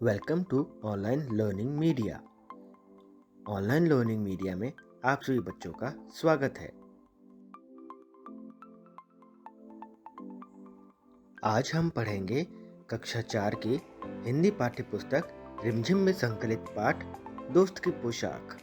Welcome to online learning media. Online learning media में आप सभी बच्चों का स्वागत है। आज हम पढ़ेंगे कक्षा 4 की हिंदी पाठ्य पुस्तक रिमझिम में संकलित पाठ दोस्त की पोशाक।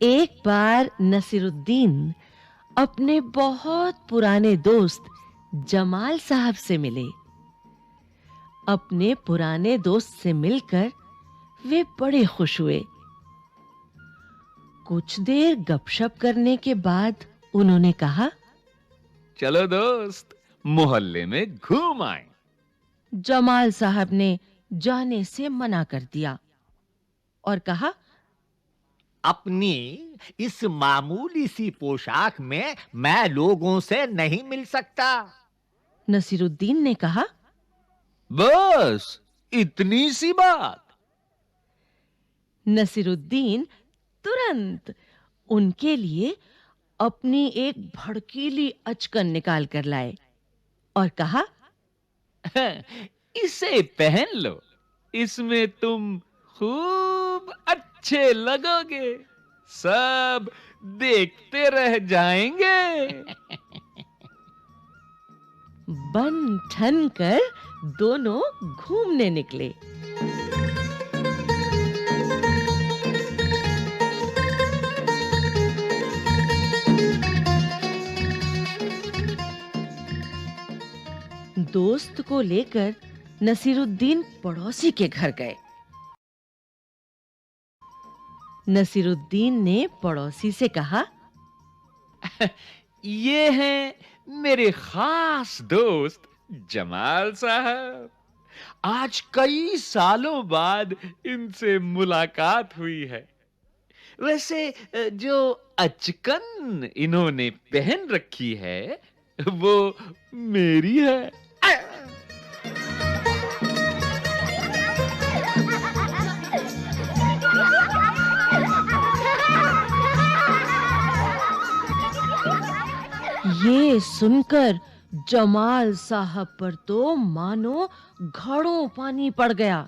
एक बार नसीरुद्दीन अपने बहुत पुराने दोस्त जमाल साहब से मिले। अपने पुराने दोस्त से मिलकर वे बड़े खुश हुए। कुछ देर गपशप करने के बाद उन्होंने कहा, चलो दोस्त, मोहल्ले में घूम आए। जमाल साहब ने जाने से मना कर दिया और कहा, अपनी इस मामूली सी पोशाक में मैं लोगों से नहीं मिल सकता। नसीरुद्दीन ने कहा, बस इतनी सी बात। नसीरुद्दीन तुरंत उनके लिए अपनी एक भड़कीली अचकन निकाल कर लाए और कहा, इसे पहन लो, इसमें तुम खूब अच्छे लगोगे, सब देखते रह जाएंगे। बन ठन कर दोनों घूमने निकले। दोस्त को लेकर नसीरुद्दीन पड़ोसी के घर गए। नसीरुद्दीन ने पड़ोसी से कहा, ये हैं मेरे खास दोस्त जमाल साहब। आज कई सालों बाद इनसे मुलाकात हुई है। वैसे जो अचकन इन्होंने पहन रखी है वो मेरी है। ये सुनकर जमाल साहब पर तो मानो घड़ों पानी पड़ गया।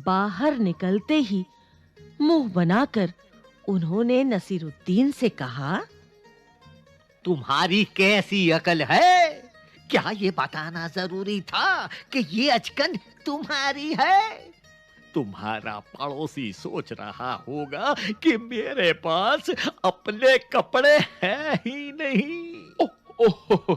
बाहर निकलते ही मुंह बनाकर उन्होंने नसीरुद्दीन से कहा, तुम्हारी कैसी अकल है? क्या ये बताना जरूरी था कि ये अचकन तुम्हारी है? तुम्हारा पड़ोसी सोच रहा होगा कि मेरे पास अपने कपड़े हैं ही नहीं। ओह ओह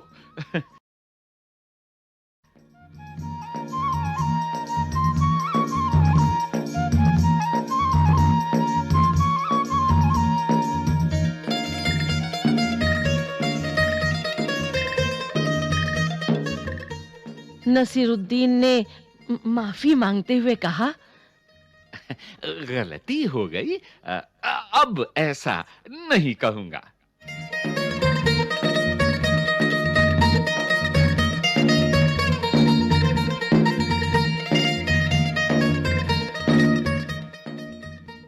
नसीरुद्दीन ने माफी मांगते हुए कहा, गलती हो गई। अब ऐसा नहीं कहूंगा।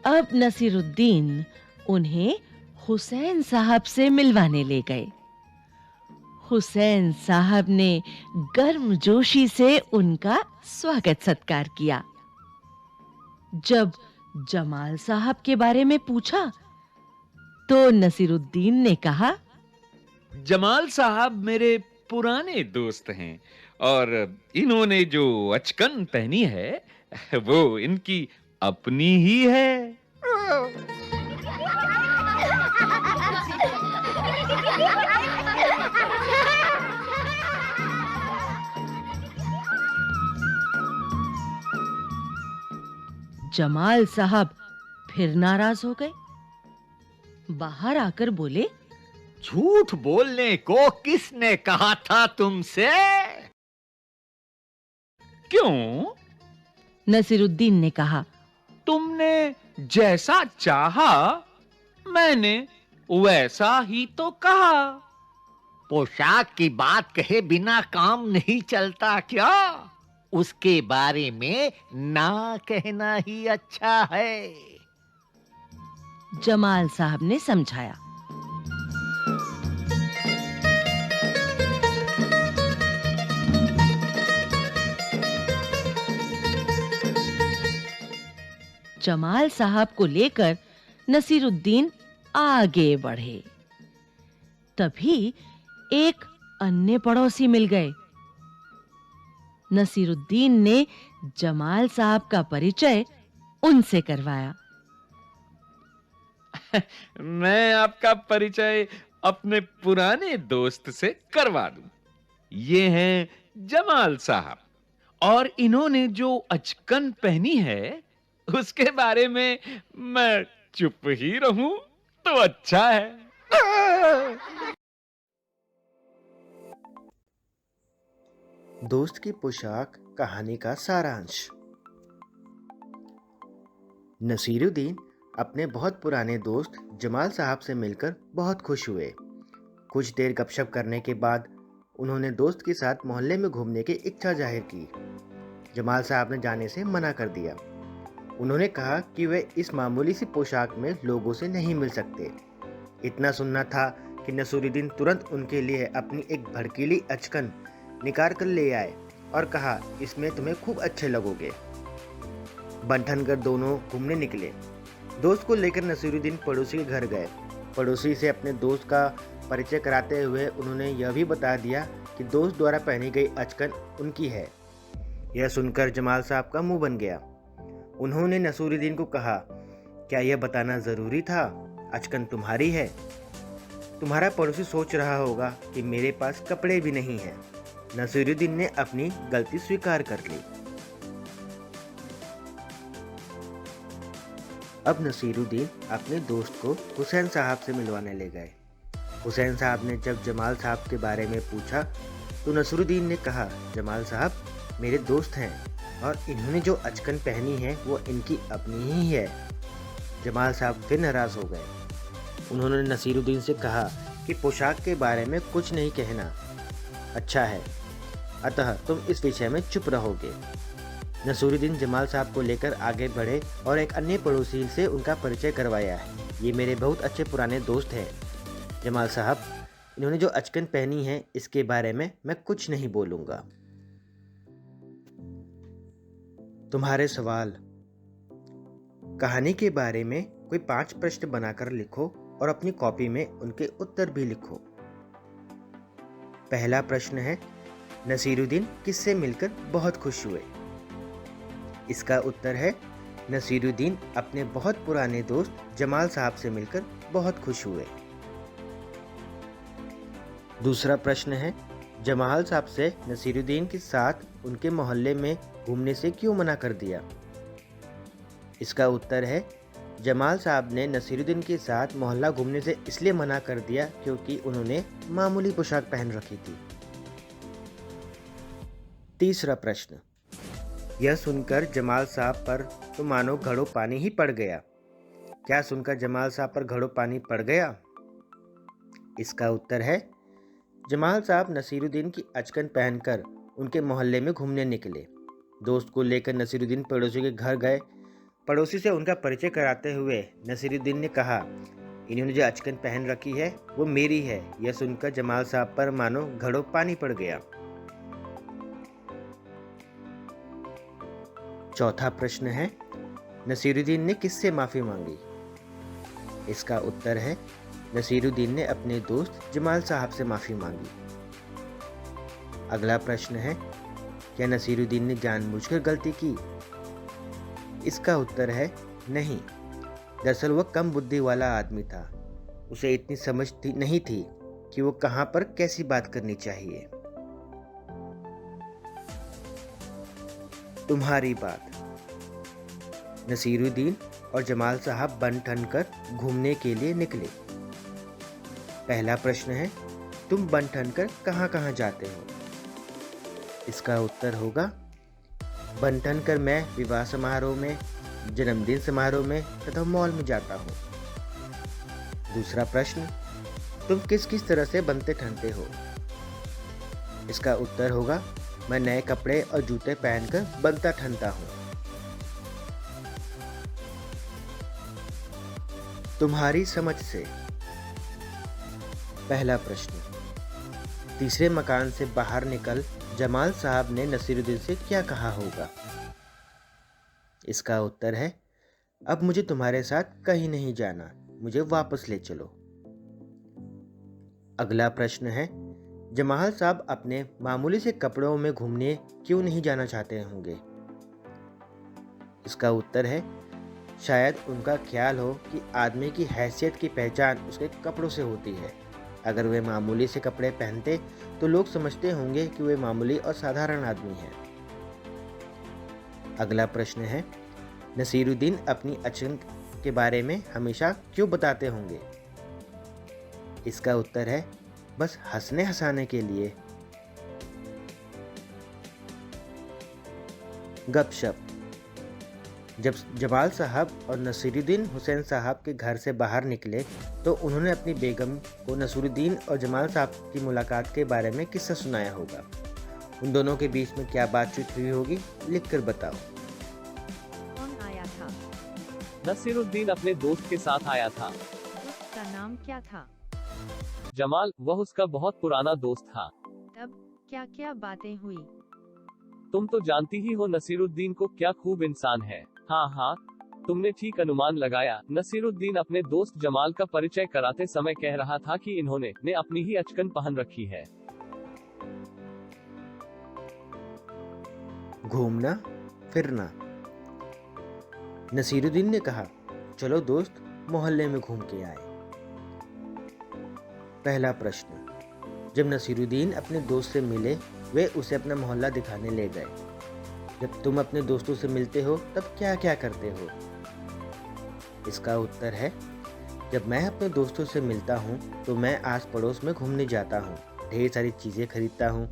अब नसीरुद्दीन उन्हें हुसैन साहब से मिलवाने ले गए। हुसैन साहब ने गर्मजोशी से उनका स्वागत सत्कार किया। जब जमाल साहब के बारे में पूछा तो नसीरुद्दीन ने कहा, जमाल साहब मेरे पुराने दोस्त हैं और इन्होंने जो अचकन पहनी है वो इनकी अपनी ही है। जमाल साहब फिर नाराज हो गए। बाहर आकर बोले, झूठ बोलने को किसने कहा था तुमसे? क्यों? नसीरुद्दीन ने कहा, तुमने जैसा चाहा मैंने वैसा ही तो कहा। पोशाक की बात कहे बिना काम नहीं चलता क्या? उसके बारे में ना कहना ही अच्छा है। जमाल साहब ने समझाया। जमाल साहब को लेकर नसीरुद्दीन आगे बढ़े। तभी एक अन्य पड़ोसी मिल गए। नसीरुद्दीन ने जमाल साहब का परिचय उनसे करवाया। मैं आपका परिचय अपने पुराने दोस्त से करवा दूं। ये हैं जमाल साहब, और इन्होंने जो अचकन पहनी है उसके बारे में मैं चुप ही रहूं तो अच्छा है। दोस्त की पोशाक कहानी का सारांश। नसीरुद्दीन अपने बहुत पुराने दोस्त जमाल साहब से मिलकर बहुत खुश हुए। कुछ देर गपशप करने के बाद उन्होंने दोस्त के साथ मोहल्ले में घूमने की इच्छा जाहिर की। जमाल साहब ने जाने से मना कर दिया। उन्होंने कहा कि वे इस मामूली सी पोशाक में लोगों से नहीं मिल सकते। इतना सुनना था कि नसीरुद्दीन तुरंत उनके लिए अपनी एक भड़कीली अचकन निकाल कर ले आए और कहा, इसमें तुम्हें खूब अच्छे लगोगे। बंठन कर दोनों घूमने निकले। दोस्त को लेकर नसीरुद्दीन पड़ोसी के घर गए। पड़ोसी से अपने दोस्त का परिचय कराते हुए उन्होंने यह भी बता दिया कि दोस्त द्वारा पहनी गई अचकन उनकी है। यह सुनकर जमाल साहब का मुंह बन गया। उन्होंने नसीरुद्दीन को कहा, क्या यह बताना जरूरी था? अचकन तुम्हारी है। तुम्हारा पड़ोसी सोच रहा होगा कि मेरे पास कपड़े भी नहीं हैं। नसीरुद्दीन ने अपनी गलती स्वीकार कर ली। अब नसीरुद्दीन अपने दोस्त को हुसैन साहब से मिलवाने ले गए। हुसैन साहब ने जब जमाल साहब के बारे में पूछा तो नसीरुद्दीन ने कहा, जमाल साहब मेरे दोस्त हैं और इन्होंने जो अचकन पहनी है वो इनकी अपनी ही है। जमाल साहब फिर नाराज हो गए। उन्होंने नसीरुद्दीन से कहा कि पोशाक के बारे में कुछ नहीं कहना अच्छा है, अतः तुम इस विषय में चुप रहोगे। नसीरुद्दीन जमाल साहब को लेकर आगे बढ़े और एक अन्य पड़ोसी से उनका परिचय करवाया। ये मेरे बहुत अच्छे पुराने दोस्त हैं। जमाल साहब, इन्होंने जो अचकन पहनी है इसके बारे में मैं कुछ नहीं बोलूँगा। तुम्हारे सवाल। कहानी के बारे में कोई 5 प्रश्न बनाकर लिखो और अपनी कॉपी में उनके उत्तर भी लिखो। पहला प्रश्न है, नसीरुद्दीन किससे मिलकर बहुत खुश हुए? इसका उत्तर है, नसीरुद्दीन अपने बहुत पुराने दोस्त जमाल साहब से मिलकर बहुत खुश हुए। दूसरा प्रश्न है, जमाल साहब से नसीरुद्दीन के साथ उनके मोहल्ले में घूमने से क्यों मना कर दिया? इसका उत्तर है, जमाल साहब ने नसीरुद्दीन के साथ मोहल्ला घूमने से इसलिए मना कर दिया क्योंकि उन्होंने मामूली पोशाक पहन रखी थी। तीसरा प्रश्न, यह सुनकर जमाल साहब पर तो मानो घड़ों पानी ही पड़ गया। क्या सुनकर जमाल साहब पर घड़ों पानी पड़ गया? इसका उत्तर है, जमाल साहब नसीरुद्दीन की अचकन पहनकर उनके मोहल्ले में घूमने निकले। दोस्त को लेकर नसीरुद्दीन पड़ोसी के घर गए। पड़ोसी से उनका परिचय कराते हुए नसीरुद्दीन ने कहा, इन्होंने जो अचकन पहन रखी है वो मेरी है। यह सुनकर जमाल साहब पर मानो घड़ों पानी पड़ गया। चौथा प्रश्न है, नसीरुद्दीन ने किससे माफी मांगी? इसका उत्तर है, नसीरुद्दीन ने अपने दोस्त जमाल साहब से माफी मांगी। अगला प्रश्न है, क्या नसीरुद्दीन ने जानबूझकर गलती की? इसका उत्तर है, नहीं। दरअसल वह कम बुद्धि वाला आदमी था। उसे इतनी समझ नहीं थी कि वो कहां पर कैसी बात करनी चाहिए। तुम्हारी बात। नसीरुद्दीन और जमाल साहब बन ठन कर घूमने के लिए निकले। पहला प्रश्न है, तुम बन ठन कर कहां कहां जाते हो? इसका उत्तर होगा, बन ठन कर मैं विवाह समारोह में, जन्मदिन समारोह में तथा मॉल में जाता हूँ। दूसरा प्रश्न, तुम किस किस तरह से बनते ठनते हो? इसका उत्तर होगा, मैं नए कपड़े और जूते पहनकर बनता ठनता हूँ। तुम्हारी समझ से। पहला प्रश्न, तीसरे मकान से बाहर निकल जमाल साहब ने नसीरुद्दीन से क्या कहा होगा? इसका उत्तर है, अब मुझे तुम्हारे साथ कहीं नहीं जाना, मुझे वापस ले चलो। अगला प्रश्न है, जमाल साहब अपने मामूली से कपड़ों में घूमने क्यों नहीं जाना चाहते होंगे? इसका उत्तर है, शायद उनका ख्याल हो कि आदमी की हैसियत की पहचान उसके कपड़ों से होती है। अगर वे मामूली से कपड़े पहनते तो लोग समझते होंगे कि वे मामूली और साधारण आदमी हैं। अगला प्रश्न है, नसीरुद्दीन अपनी अचकन के बारे में हमेशा क्यों बताते होंगे? इसका उत्तर है, बस हंसने हंसाने के लिए। गपशप। जब जमाल साहब और नसीरुद्दीन हुसैन साहब के घर से बाहर निकले तो उन्होंने अपनी बेगम को नसीरुद्दीन और जमाल साहब की मुलाकात के बारे में किस्सा सुनाया होगा। उन दोनों के बीच में क्या बातचीत हुई होगी, लिखकर बताओ। कौन आया था? नसीरुद्दीन अपने दोस्त के साथ आया था। दोस्त का नाम क्या था? जमाल, वह उसका बहुत पुराना दोस्त था। तब क्या क्या बातें हुई? तुम तो जानती ही हो नसीरुद्दीन को क्या खूब इंसान है। हाँ, तुमने ठीक अनुमान लगाया। नसीरुद्दीन अपने दोस्त जमाल का परिचय कराते समय कह रहा था कि इन्होंने ने अपनी ही अचकन पहन रखी है। घूमना फिरना। नसीरुद्दीन ने कहा, चलो दोस्त, मोहल्ले में घूम के आए। पहला प्रश्न, जब नसीरुद्दीन अपने दोस्त से मिले वे उसे अपना मोहल्ला दिखाने ले गए। जब तुम अपने दोस्तों से मिलते हो तब क्या क्या करते हो? इसका उत्तर है, जब मैं अपने दोस्तों से मिलता हूँ तो मैं आस पड़ोस में घूमने जाता हूँ, ढेर सारी चीज़ें खरीदता हूँ,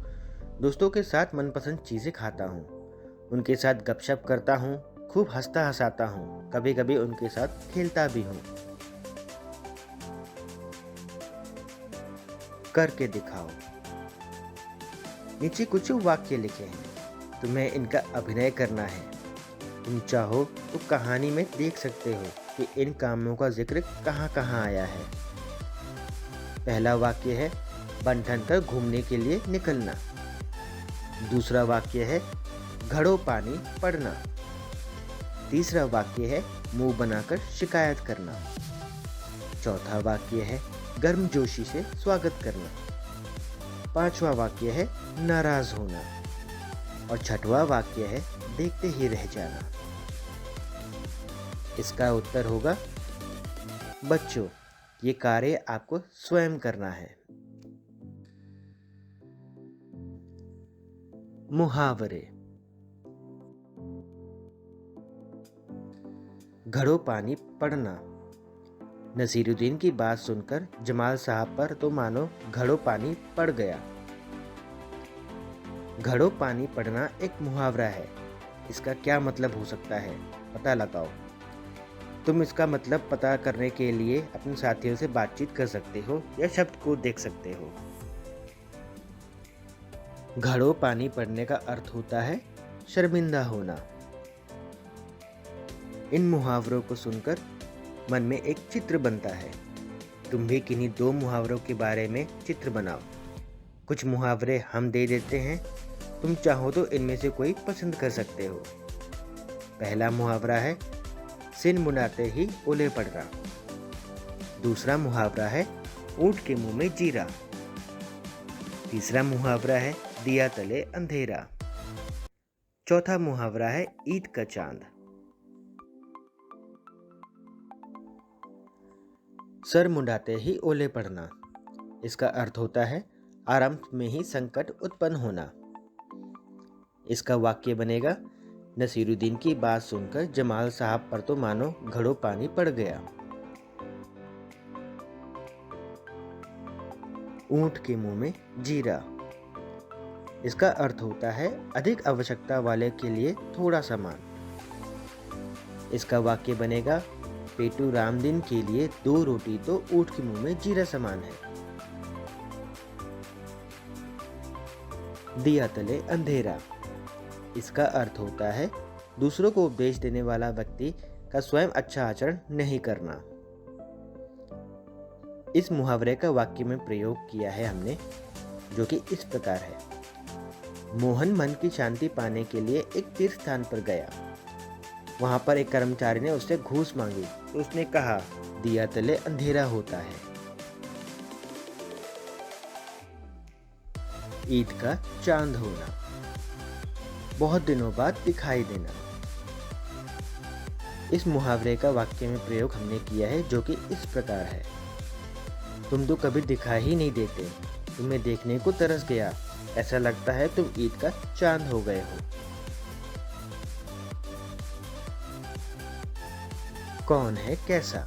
दोस्तों के साथ मनपसंद चीज़ें खाता हूँ, उनके साथ गपशप करता हूँ, खूब हंसता हंसाता हूँ, कभी कभी उनके साथ खेलता भी हूँ। करके दिखाओ। नीचे कुछ वाक्य लिखे हैं, तुम्हें इनका अभिनय करना है। तुम चाहो तो कहानी में देख सकते हो कि इन कामों का जिक्र कहाँ कहाँ आया है। पहला वाक्य है, बन ठन कर घूमने के लिए निकलना। दूसरा वाक्य है, घड़ों पानी पड़ना। तीसरा वाक्य है, मुंह बनाकर शिकायत करना। चौथा वाक्य है, गर्मजोशी से स्वागत करना। पांचवा वाक्य है, नाराज होना। और छठवां वाक्य है, देखते ही रह जाना। इसका उत्तर होगा, बच्चों, ये कार्य आपको स्वयं करना है। मुहावरे। घड़ों पानी पड़ना। नसीरुद्दीन की बात सुनकर जमाल साहब पर तो मानो घड़ों पानी पड़ गया। घड़ों पानी पड़ना एक मुहावरा है। इसका क्या मतलब हो सकता है, पता लगाओ। तुम इसका मतलब पता करने के लिए अपने साथियों से बातचीत कर सकते हो या शब्द को देख सकते हो। घड़ों पानी पड़ने का अर्थ होता है शर्मिंदा होना। इन मुहावरों को सुनकर मन में एक चित्र बनता है। तुम भी किन्हीं दो मुहावरों के बारे में चित्र बनाओ। कुछ मुहावरे हम दे देते हैं, तुम चाहो तो इनमें से कोई पसंद कर सकते हो। पहला मुहावरा है, सिन मुंडाते ही ओले पड़ना। दूसरा मुहावरा है, ऊंट के मुंह में जीरा। तीसरा मुहावरा है, दिया तले अंधेरा। चौथा मुहावरा है, ईद का चांद। सर मुंडाते ही ओले पड़ना। इसका अर्थ होता है आरंभ में ही संकट उत्पन्न होना। इसका वाक्य बनेगा, नसीरुद्दीन की बात सुनकर जमाल साहब पर तो मानो घड़ों पानी पड़ गया। ऊंट के मुंह में जीरा। इसका अर्थ होता है अधिक आवश्यकता वाले के लिए थोड़ा सामान। इसका वाक्य बनेगा, पेटू राम दिन के लिए 2 रोटी तो ऊंट के मुंह में जीरा समान है। दिया तले अंधेरा। इसका अर्थ होता है दूसरों को उपदेश देने वाला व्यक्ति का स्वयं अच्छा आचरण नहीं करना। इस मुहावरे का वाक्य में प्रयोग किया है हमने, जो कि इस प्रकार है। मोहन मन की शांति पाने के लिए एक तीर्थ स्थान पर गया। वहां पर एक कर्मचारी ने उससे घूस मांगी तो उसने कहा, दिया तले अंधेरा होता है। ईद का चांद होना, बहुत दिनों बाद दिखाई देना। इस मुहावरे का वाक्य में प्रयोग हमने किया है, जो कि इस प्रकार है। तुम तो कभी दिखाई ही नहीं देते, तुम्हें देखने को तरस गया, ऐसा लगता है तुम ईद का चांद हो गए हो। कौन है कैसा?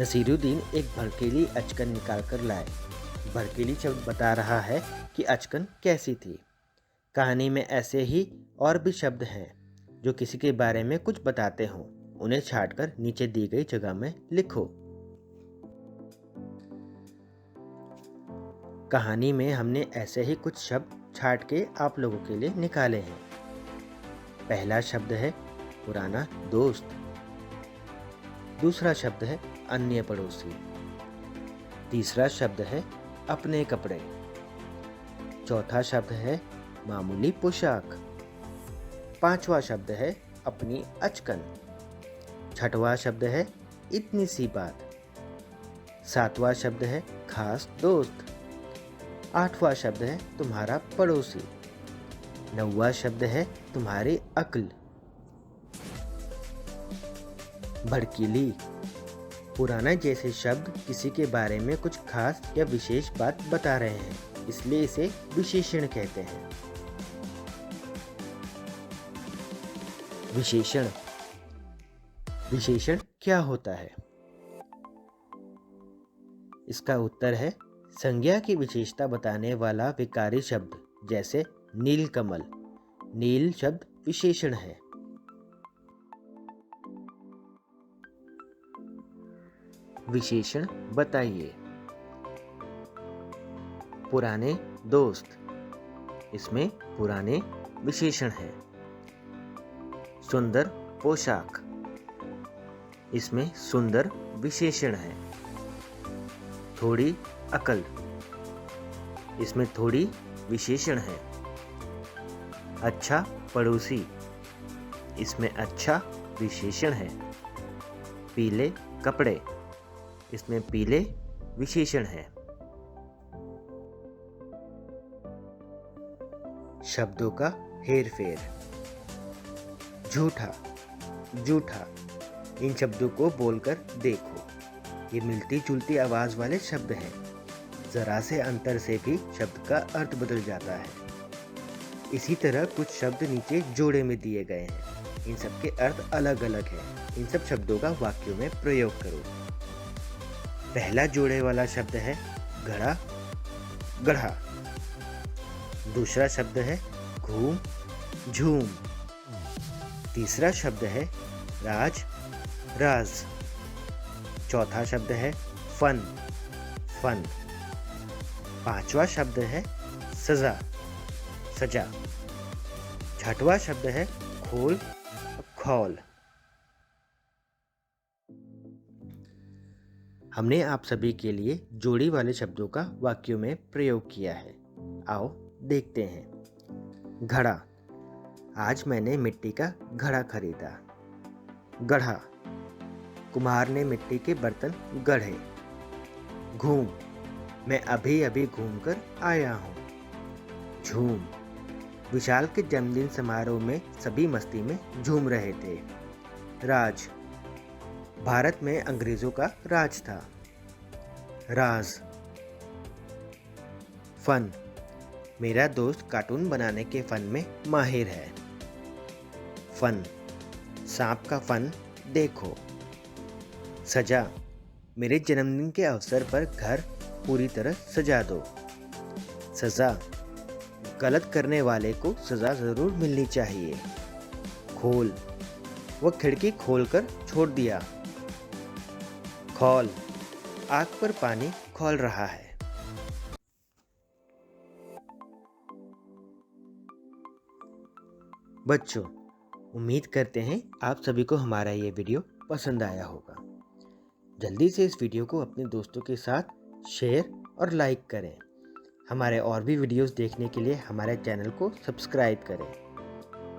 नसीरुद्दीन एक भड़कीली अचकन निकाल कर लाए। भड़कीली शब्द बता रहा है कि अचकन कैसी थी। कहानी में ऐसे ही और भी शब्द हैं जो किसी के बारे में कुछ बताते हों। उन्हें छांटकर नीचे दी गई जगह में लिखो। कहानी में हमने ऐसे ही कुछ शब्द छांट के आप लोगों के लिए निकाले हैं। पहला शब्द है पुराना दोस्त। दूसरा शब्द है अन्य पड़ोसी। तीसरा शब्द है अपने कपड़े। चौथा शब्द है मामूली पोशाक। पांचवा शब्द है अपनी अचकन। छठवां शब्द है इतनी सी बात। सातवां शब्द है खास दोस्त। आठवां शब्द है तुम्हारा पड़ोसी। नौवां शब्द है तुम्हारी अक्ल। भड़कीली, पुराना जैसे शब्द किसी के बारे में कुछ खास या विशेष बात बता रहे हैं, इसलिए इसे विशेषण कहते हैं। विशेषण, विशेषण क्या होता है? इसका उत्तर है संज्ञा की विशेषता बताने वाला विकारी शब्द, जैसे नीलकमल। नील शब्द विशेषण है। विशेषण बताइए। पुराने दोस्त, इसमें पुराने विशेषण है। सुंदर पोशाक, इसमें सुंदर विशेषण है। थोड़ी अकल, इसमें थोड़ी विशेषण है। अच्छा पड़ोसी, इसमें अच्छा विशेषण है। पीले कपड़े, इसमें पीले विशेषण है। शब्दों का हेरफेर। झूठा, जूठा, इन शब्दों को बोलकर देखो। ये मिलती जुलती आवाज वाले शब्द हैं। जरा से अंतर से भी शब्द का अर्थ बदल जाता है। इसी तरह कुछ शब्द नीचे जोड़े में दिए गए हैं। इन सब के अर्थ अलग अलग हैं। इन सब शब्दों का वाक्यों में प्रयोग करो। पहला जोड़े वाला शब्द है घड़ा, गढ़ा। दूसरा शब्द है घूम, झूम। तीसरा शब्द है राज, राज। चौथा शब्द है फन, फन। पांचवा शब्द है सजा, सजा। छठवां शब्द है खोल, खौल। हमने आप सभी के लिए जोड़ी वाले शब्दों का वाक्यों में प्रयोग किया है। आओ देखते हैं। घड़ा, आज मैंने मिट्टी का घड़ा खरीदा। गढ़ा, कुम्हार ने मिट्टी के बर्तन गढ़े। घूम, मैं अभी अभी घूमकर आया हूँ। झूम, विशाल के जन्मदिन समारोह में सभी मस्ती में झूम रहे थे। राज, भारत में अंग्रेजों का राज था। राज। फन, मेरा दोस्त कार्टून बनाने के फन में माहिर है। फन, सांप का फन देखो। सजा, मेरे जन्मदिन के अवसर पर घर पूरी तरह सजा दो। सजा, गलत करने वाले को सजा जरूर मिलनी चाहिए। खोल, वह खिड़की खोलकर छोड़ दिया। खौल, आग पर पानी खौल रहा है। बच्चों, उम्मीद करते हैं आप सभी को हमारा ये वीडियो पसंद आया होगा। जल्दी से इस वीडियो को अपने दोस्तों के साथ शेयर और लाइक करें। हमारे और भी वीडियोस देखने के लिए हमारे चैनल को सब्सक्राइब करें।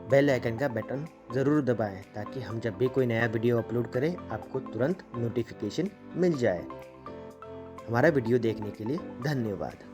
बेल आइकन का बटन ज़रूर दबाएं ताकि हम जब भी कोई नया वीडियो अपलोड करें आपको तुरंत नोटिफिकेशन मिल जाए। हमारा वीडियो देखने के लिए धन्यवाद।